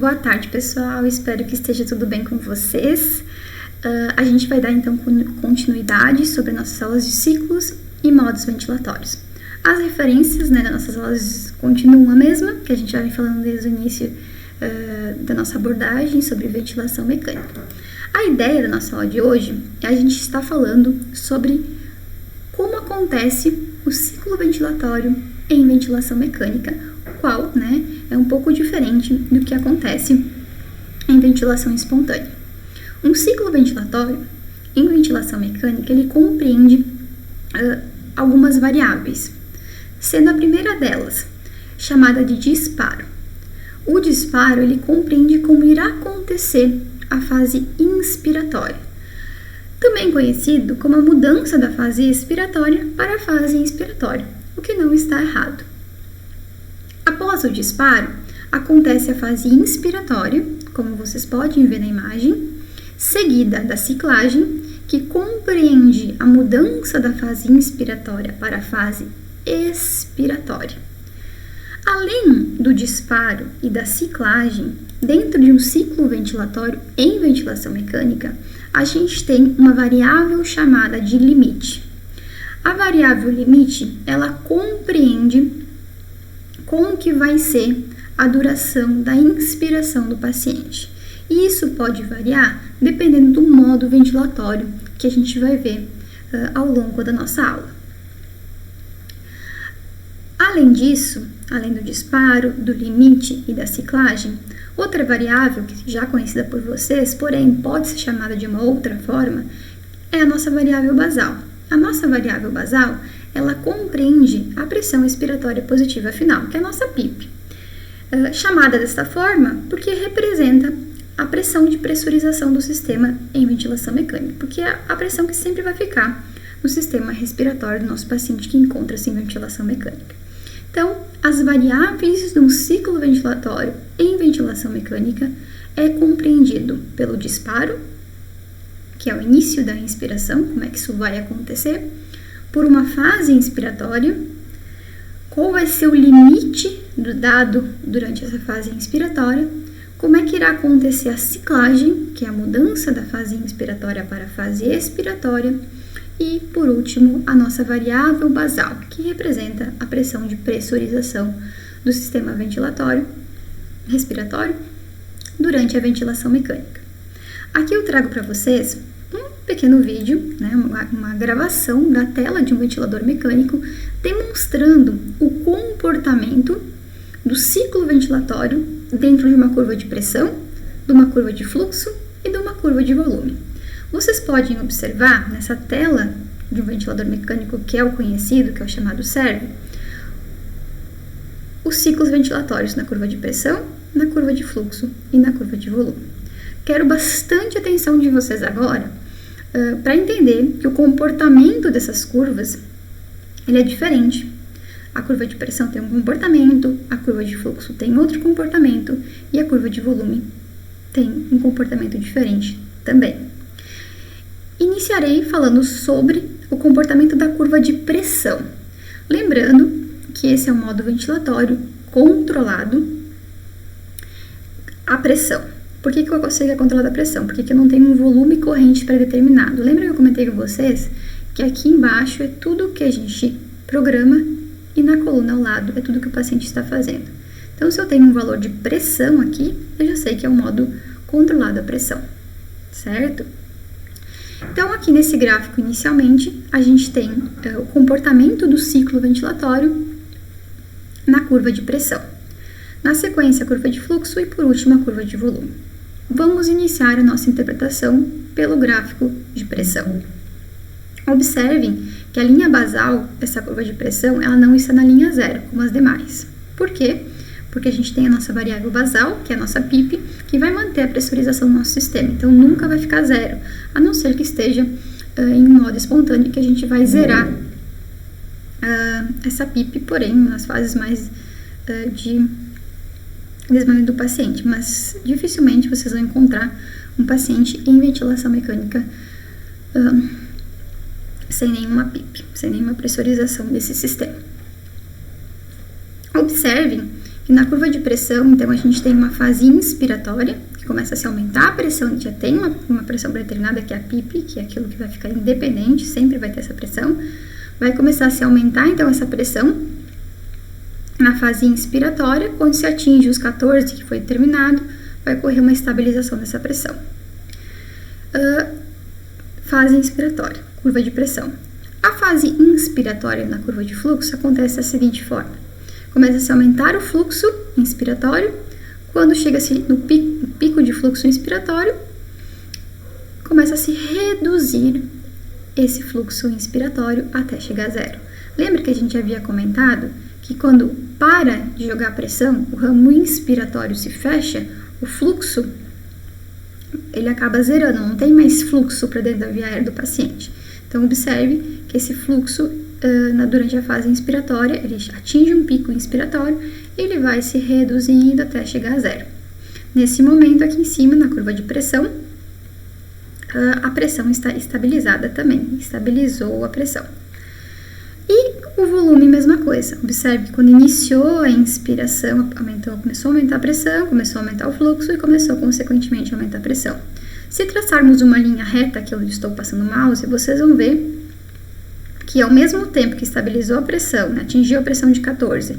Boa tarde, pessoal. Espero que esteja tudo bem com vocês. A gente vai dar, então, continuidade sobre nossas aulas de ciclos e modos ventilatórios. As referências, das nossas aulas continuam a mesma, que a gente já vem falando desde o início da nossa abordagem sobre ventilação mecânica. A ideia da nossa aula de hoje é a gente estar falando sobre como acontece o ciclo ventilatório em ventilação mecânica, o qual, é um pouco diferente do que acontece em ventilação espontânea. Um ciclo ventilatório em ventilação mecânica, ele compreende algumas variáveis, sendo a primeira delas chamada de disparo. O disparo, ele compreende como irá acontecer a fase inspiratória, também conhecido como a mudança da fase expiratória para a fase inspiratória, o que não está errado. Após o disparo, acontece a fase inspiratória, como vocês podem ver na imagem, seguida da ciclagem, que compreende a mudança da fase inspiratória para a fase expiratória. Além do disparo e da ciclagem, dentro de um ciclo ventilatório em ventilação mecânica, a gente tem uma variável chamada de limite. A variável limite, ela compreende como que vai ser a duração da inspiração do paciente. E isso pode variar dependendo do modo ventilatório que a gente vai ver ao longo da nossa aula. Além disso, além do disparo, do limite e da ciclagem, outra variável, que já conhecida por vocês, porém pode ser chamada de uma outra forma, é a nossa variável basal. A nossa variável basal, ela compreende a pressão expiratória positiva final, que é a nossa PIP. Chamada desta forma porque representa a pressão de pressurização do sistema em ventilação mecânica, porque é a pressão que sempre vai ficar no sistema respiratório do nosso paciente que encontra-se em ventilação mecânica. Então, as variáveis de um ciclo ventilatório em ventilação mecânica é compreendido pelo disparo, que é o início da inspiração, como é que isso vai acontecer, por uma fase inspiratória, qual vai ser o limite dado durante essa fase inspiratória, como é que irá acontecer a ciclagem, que é a mudança da fase inspiratória para a fase expiratória, e, por último, a nossa variável basal, que representa a pressão de pressurização do sistema respiratório durante a ventilação mecânica. Aqui eu trago para vocês um pequeno vídeo, uma gravação da tela de um ventilador mecânico demonstrando o comportamento do ciclo ventilatório dentro de uma curva de pressão, de uma curva de fluxo e de uma curva de volume. Vocês podem observar nessa tela de um ventilador mecânico, que é o conhecido, que é o chamado servo, os ciclos ventilatórios na curva de pressão, na curva de fluxo e na curva de volume. Quero bastante atenção de vocês agora para entender que o comportamento dessas curvas ele é diferente. A curva de pressão tem um comportamento, a curva de fluxo tem outro comportamento e a curva de volume tem um comportamento diferente também. Iniciarei falando sobre o comportamento da curva de pressão. Lembrando que esse é um modo ventilatório controlado a pressão. Por que eu consigo controlar a pressão? Porque eu não tenho um volume corrente pré-determinado. Lembra que eu comentei com vocês que aqui embaixo é tudo que a gente programa e na coluna ao lado é tudo que o paciente está fazendo. Então, se eu tenho um valor de pressão aqui, eu já sei que é um modo controlado a pressão, certo? Então, aqui nesse gráfico, inicialmente, a gente tem o comportamento do ciclo ventilatório na curva de pressão. Na sequência, a curva de fluxo e, por último, a curva de volume. Vamos iniciar a nossa interpretação pelo gráfico de pressão. Observem que a linha basal, essa curva de pressão, ela não está na linha zero, como as demais. Por quê? Porque a gente tem a nossa variável basal, que é a nossa PIP, que vai manter a pressurização do nosso sistema. Então, nunca vai ficar zero, a não ser que esteja em modo espontâneo, que a gente vai zerar essa PIP, porém, nas fases mais de desmaio do paciente. Mas, dificilmente, vocês vão encontrar um paciente em ventilação mecânica sem nenhuma PIP, sem nenhuma pressurização desse sistema. Observem E na curva de pressão, então, a gente tem uma fase inspiratória, que começa a se aumentar a pressão, já tem uma pressão determinada, que é a PIP, que é aquilo que vai ficar independente, sempre vai ter essa pressão. Vai começar a se aumentar, então, essa pressão na fase inspiratória. Quando se atinge os 14, que foi determinado, vai ocorrer uma estabilização dessa pressão. Fase inspiratória, curva de pressão. A fase inspiratória na curva de fluxo acontece da seguinte forma. Começa a se aumentar o fluxo inspiratório. Quando chega-se no pico de fluxo inspiratório, começa a se reduzir esse fluxo inspiratório até chegar a zero. Lembra que a gente havia comentado que quando para de jogar pressão, o ramo inspiratório se fecha, o fluxo ele acaba zerando, não tem mais fluxo para dentro da via aérea do paciente. Então, observe que esse fluxo, durante a fase inspiratória, ele atinge um pico inspiratório e ele vai se reduzindo até chegar a zero. Nesse momento, aqui em cima, na curva de pressão, a pressão está estabilizada também, estabilizou a pressão. E o volume, mesma coisa. Observe que quando iniciou a inspiração, começou a aumentar a pressão, começou a aumentar o fluxo e começou, consequentemente, a aumentar a pressão. Se traçarmos uma linha reta, aqui onde estou passando o mouse, vocês vão ver que ao mesmo tempo que estabilizou a pressão, né, atingiu a pressão de 14,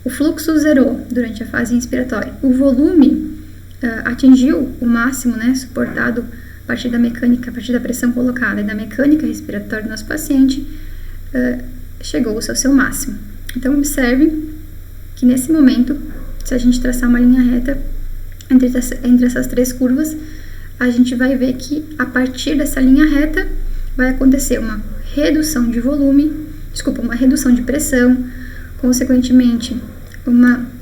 o fluxo zerou durante a fase inspiratória, o volume atingiu o máximo, né, suportado a partir da mecânica, a partir da pressão colocada e da mecânica respiratória do nosso paciente, chegou ao seu máximo. Então, observe que nesse momento, se a gente traçar uma linha reta entre essas três curvas, a gente vai ver que a partir dessa linha reta vai acontecer uma redução de volume, uma redução de pressão, consequentemente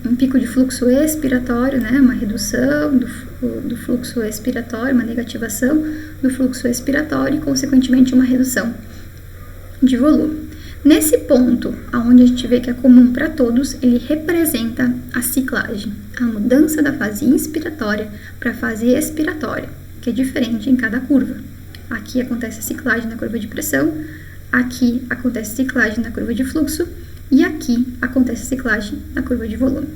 um pico de fluxo expiratório, né, uma redução do fluxo expiratório, uma negativação do fluxo expiratório e, consequentemente, uma redução de volume. Nesse ponto, onde a gente vê que é comum para todos, ele representa a ciclagem, a mudança da fase inspiratória para a fase expiratória, que é diferente em cada curva. Aqui acontece a ciclagem na curva de pressão, aqui acontece a ciclagem na curva de fluxo e aqui acontece a ciclagem na curva de volume.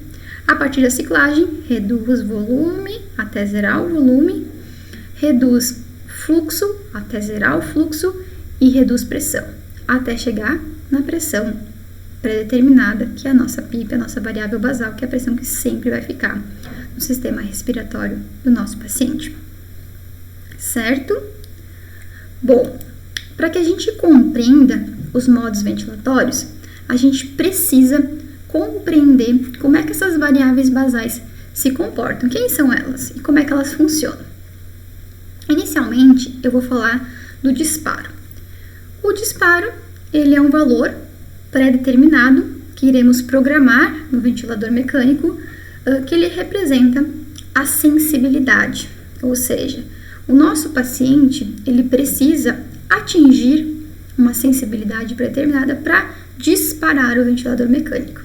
A partir da ciclagem, reduz volume até zerar o volume, reduz fluxo até zerar o fluxo e reduz pressão, até chegar na pressão pré-determinada, que é a nossa PIP, a nossa variável basal, que é a pressão que sempre vai ficar no sistema respiratório do nosso paciente. Certo? Bom, para que a gente compreenda os modos ventilatórios, a gente precisa compreender como é que essas variáveis basais se comportam, quem são elas e como é que elas funcionam. Inicialmente, eu vou falar do disparo. O disparo, ele é um valor pré-determinado que iremos programar no ventilador mecânico, que ele representa a sensibilidade, ou seja, o nosso paciente, ele precisa atingir uma sensibilidade pré-determinada para disparar o ventilador mecânico.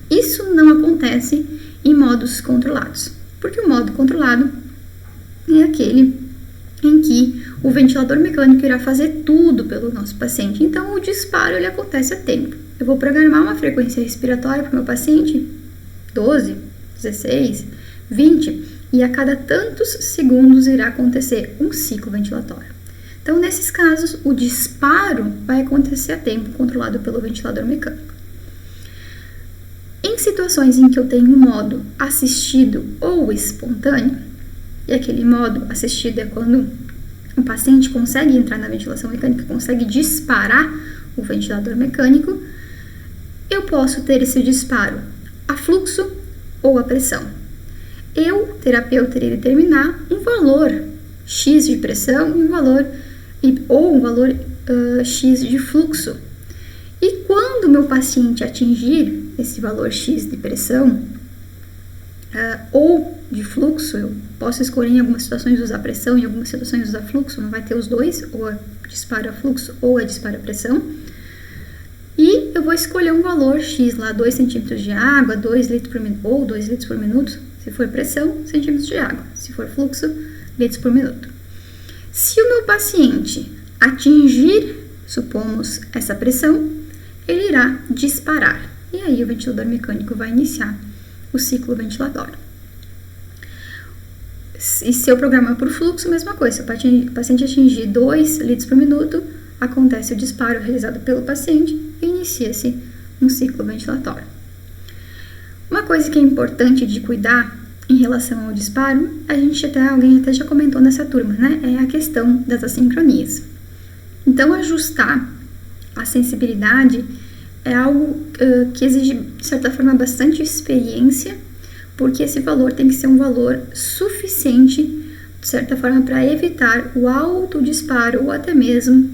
Isso não acontece em modos controlados, porque o modo controlado é aquele em que o ventilador mecânico irá fazer tudo pelo nosso paciente. Então, o disparo ele acontece a tempo. Eu vou programar uma frequência respiratória para o meu paciente, 12, 16, 20, e a cada tantos segundos irá acontecer um ciclo ventilatório. Então, nesses casos, o disparo vai acontecer a tempo, controlado pelo ventilador mecânico. Em situações em que eu tenho um modo assistido ou espontâneo, e aquele modo assistido é quando o paciente consegue entrar na ventilação mecânica, consegue disparar o ventilador mecânico, eu posso ter esse disparo a fluxo ou a pressão. Eu, terapeuta, irei determinar um valor X de pressão e um valor X de fluxo. E quando o meu paciente atingir esse valor X de pressão ou de fluxo, eu posso escolher em algumas situações usar pressão, em algumas situações usar fluxo, não vai ter os dois, ou é disparo a fluxo ou é disparo a pressão. E eu vou escolher um valor X lá, 2 centímetros de água, 2 litros por minuto, ou 2 litros por minuto, se for pressão, centímetros de água, se for fluxo, litros por minuto. Se o meu paciente atingir, supomos, essa pressão, ele irá disparar. E aí o ventilador mecânico vai iniciar o ciclo ventilatório. E se eu programar por fluxo, mesma coisa. Se o paciente atingir 2 litros por minuto, acontece o disparo realizado pelo paciente e inicia-se um ciclo ventilatório. Uma coisa que é importante de cuidar em relação ao disparo, alguém até já comentou nessa turma, né? É a questão das assincronias. Então, ajustar a sensibilidade é algo que exige, de certa forma, bastante experiência, porque esse valor tem que ser um valor suficiente, de certa forma, para evitar o alto disparo ou até mesmo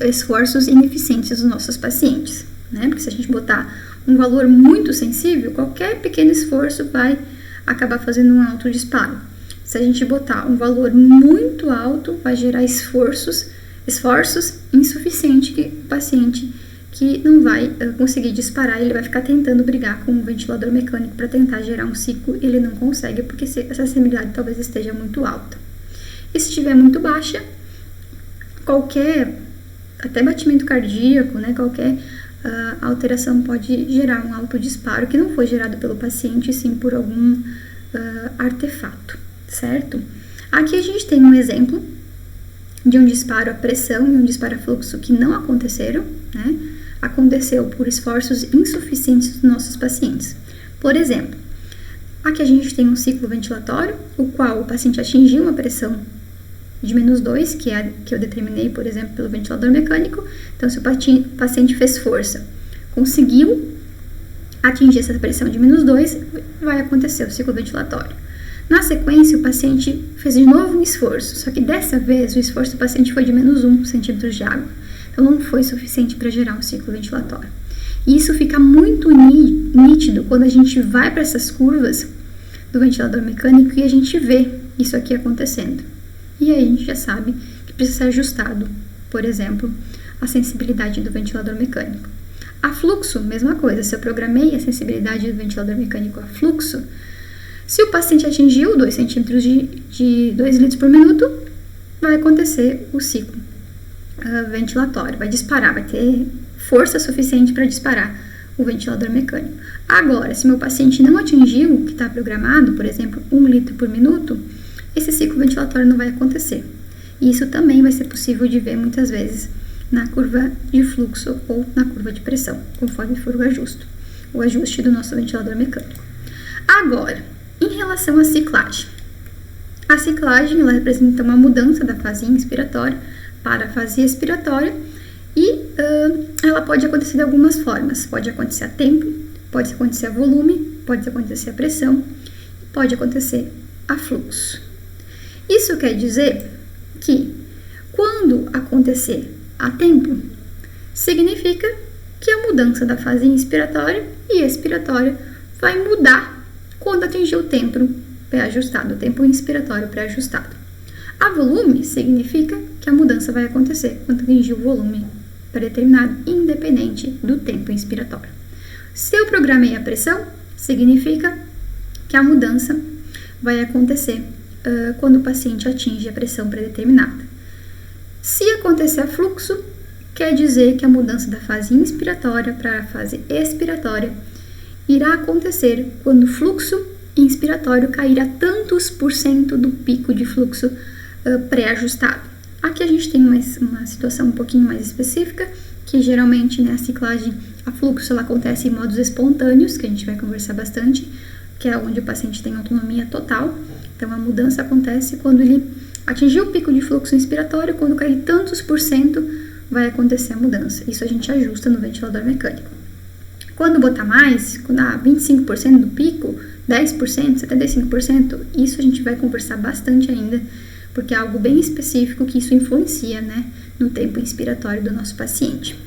esforços ineficientes dos nossos pacientes, né? Porque se a gente botar um valor muito sensível, qualquer pequeno esforço vai acabar fazendo um alto disparo. Se a gente botar um valor muito alto, vai gerar esforços insuficientes que o paciente que não vai conseguir disparar, ele vai ficar tentando brigar com o ventilador mecânico para tentar gerar um ciclo, ele não consegue porque essa sensibilidade talvez esteja muito alta. E se estiver muito baixa, qualquer, até batimento cardíaco, né, qualquer alteração pode gerar um alto disparo que não foi gerado pelo paciente, sim por algum artefato, certo? Aqui a gente tem um exemplo de um disparo a pressão e um disparo a fluxo que não aconteceram, né? Aconteceu por esforços insuficientes dos nossos pacientes. Por exemplo, aqui a gente tem um ciclo ventilatório, o qual o paciente atingiu uma pressão de -2, que é a que eu determinei, por exemplo, pelo ventilador mecânico. Então, se o paciente fez força, conseguiu atingir essa pressão de -2, vai acontecer o ciclo ventilatório. Na sequência, o paciente fez de novo um esforço, só que dessa vez o esforço do paciente foi de -1 centímetros de água. Então, não foi suficiente para gerar um ciclo ventilatório. E isso fica muito nítido quando a gente vai para essas curvas do ventilador mecânico e a gente vê isso aqui acontecendo. E aí a gente já sabe que precisa ser ajustado, por exemplo, a sensibilidade do ventilador mecânico. A fluxo, mesma coisa. Se eu programei a sensibilidade do ventilador mecânico a fluxo, se o paciente atingiu 2 centímetros de 2 litros por minuto, vai acontecer o ciclo ventilatório, vai disparar, vai ter força suficiente para disparar o ventilador mecânico. Agora, se meu paciente não atingiu o que está programado, por exemplo, 1 litro por minuto, esse ciclo ventilatório não vai acontecer. E isso também vai ser possível de ver muitas vezes na curva de fluxo ou na curva de pressão, conforme for o ajuste do nosso ventilador mecânico. Agora, em relação à ciclagem. A ciclagem, ela representa uma mudança da fase inspiratória para a fase expiratória e ela pode acontecer de algumas formas. Pode acontecer a tempo, pode acontecer a volume, pode acontecer a pressão, pode acontecer a fluxo. Isso quer dizer que quando acontecer a tempo, significa que a mudança da fase inspiratória e expiratória vai mudar quando atingir o tempo pré-ajustado, o tempo inspiratório pré-ajustado. A volume significa que a mudança vai acontecer quando atingir o volume pré-determinado, independente do tempo inspiratório. Se eu programei a pressão, significa que a mudança vai acontecer quando o paciente atinge a pressão pré-determinada. Se acontecer a fluxo, quer dizer que a mudança da fase inspiratória para a fase expiratória irá acontecer quando o fluxo inspiratório cair a tantos % do pico de fluxo pré-ajustado. Aqui a gente tem uma situação um pouquinho mais específica, que geralmente, né, a ciclagem a fluxo ela acontece em modos espontâneos, que a gente vai conversar bastante, que é onde o paciente tem autonomia total. Então, a mudança acontece quando ele atingir o pico de fluxo inspiratório, quando cair tantos %, vai acontecer a mudança. Isso a gente ajusta no ventilador mecânico. Quando botar mais, quando dá 25% do pico, 10%, 75%, isso a gente vai conversar bastante ainda, porque é algo bem específico que isso influencia, né, no tempo inspiratório do nosso paciente.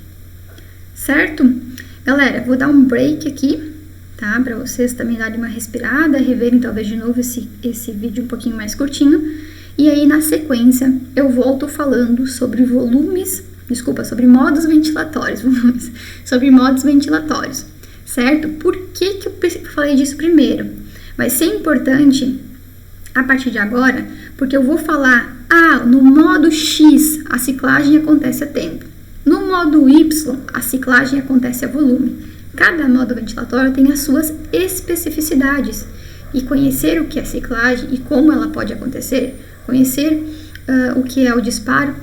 Certo? Galera, vou dar um break aqui, tá? Para vocês também darem uma respirada, reverem talvez de novo esse vídeo um pouquinho mais curtinho. E aí, na sequência, eu volto falando sobre sobre modos ventilatórios, certo? Por que eu falei disso primeiro? Vai ser importante a partir de agora, porque eu vou falar, no modo X a ciclagem acontece a tempo, no modo Y a ciclagem acontece a volume. Cada modo ventilatório tem as suas especificidades, e conhecer o que é ciclagem e como ela pode acontecer, conhecer o que é o disparo,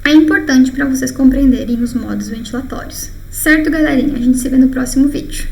é importante para vocês compreenderem os modos ventilatórios. Certo, galerinha? A gente se vê no próximo vídeo.